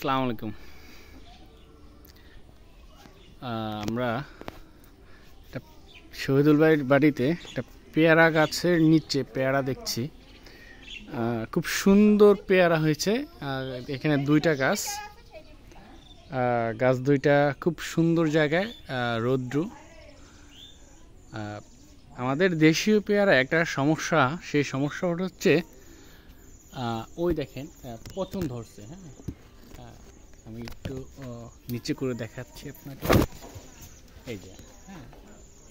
আসসালামু আলাইকুম। আমরা একটা শহীদুল ভাইয়ের বাড়িতে একটা পেয়ারা গাছের নিচে পেয়ারা দেখছি। খুব সুন্দর পেয়ারা হয়েছে। এখানে দুইটা গাছ, গাছ দুইটা খুব সুন্দর জায়গায়, রৌদ্র। আমাদের দেশীয় পেয়ারা একটা সমস্যা, সেই সমস্যাটা হচ্ছে ওই দেখেন পচন ধরছে। হ্যাঁ, আমি একটু নিচে করে দেখাচ্ছি আপনাকে। এই যে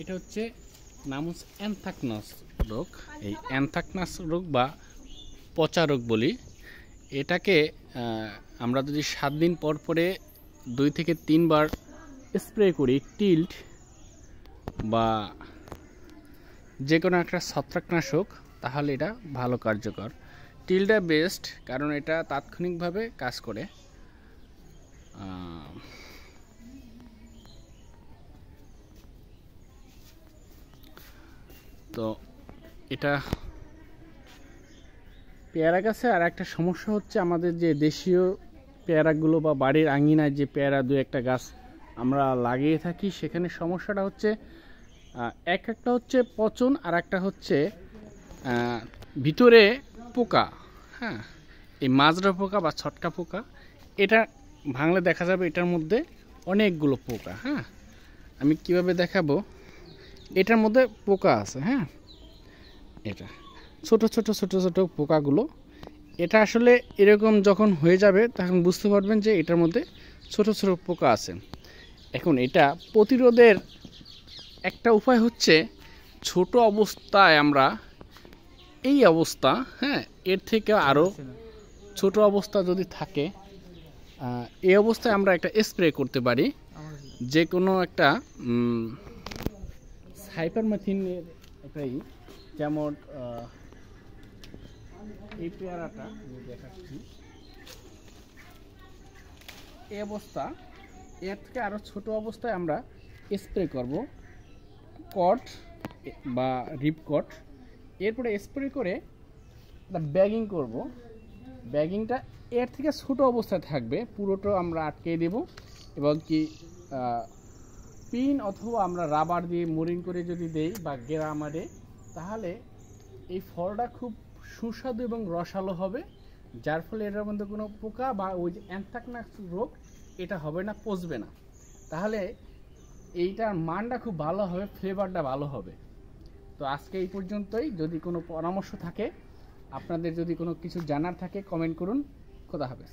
এটা হচ্ছে নাম হচ্ছে অ্যানথ্রাকনাস রোগ। এই অ্যানথ্রাকনাস রোগ বা পচা রোগ বলি এটাকে। আমরা যদি 7 দিন পর পরে 2 থেকে 3 বার স্প্রে করি টিল্ট বা যে কোনো একটা ছত্রাকনাশক, তাহলে এটা ভালো কার্যকর। টিল্টটা বেস্ট, কারণ এটা তাৎক্ষণিকভাবে কাজ করে। তো এটা পেয়ারা গাছে আর একটা সমস্যা হচ্ছে, আমাদের যে দেশীয় পেয়ারাগুলো বা বাড়ির আঙিনায় যে পেয়ারা দু একটা গাছ আমরা লাগিয়ে থাকি, সেখানে সমস্যাটা হচ্ছে একটা হচ্ছে পচন, আর একটা হচ্ছে ভিতরে পোকা। হ্যাঁ, এই মাজরা পোকা বা ছটকা পোকা, এটা ভাঙলে দেখা যাবে এটার মধ্যে অনেকগুলো পোকা। হ্যাঁ, আমি কিভাবে দেখাবো, এটার মধ্যে পোকা আছে। হ্যাঁ, এটা ছোট ছোট ছোট ছোট পোকাগুলো, এটা আসলে এরকম যখন হয়ে যাবে তখন বুঝতে পারবেন যে এটার মধ্যে ছোট ছোট পোকা আছে। এখন এটা প্রতিরোধের একটা উপায় হচ্ছে, ছোট অবস্থায় আমরা এই অবস্থা, হ্যাঁ, এর থেকে আরও ছোট অবস্থা যদি থাকে, এই অবস্থায় আমরা একটা স্প্রে করতে পারি। যে কোনো একটা সাইপারমেথিনের একটাই, যেমন এই পেয়ারাটা দেখাচ্ছি, এই অবস্থা, এর থেকে আরও ছোট অবস্থায় আমরা স্প্রে করব কট বা রিপকট। এরপরে স্প্রে করে ব্যাগিং করব। ব্যাগিংটা এর থেকে ছোট অবস্থায় থাকবে, পুরোটা আমরা আটকে দেব, এবং কি পিন অথবা আমরা রাবার দিয়ে মোরিং করে যদি দেই বা গ্রামারে, তাহলে এই ফলটা খুব সুস্বাদু এবং রসালো হবে, যার ফলে এটার মধ্যে কোনো পোকা বা ওই যে অ্যানথ্রাকনাস রোগ এটা হবে না, পচবে না। তাহলে এইটার মানটা খুব ভালো হবে, ফ্লেভারটা ভালো হবে। তো আজকে এই পর্যন্তই। যদি কোনো পরামর্শ থাকে, আপনাদের যদি কোনো কিছু জানার থাকে, কমেন্ট করুন। খোদা হাফেজ।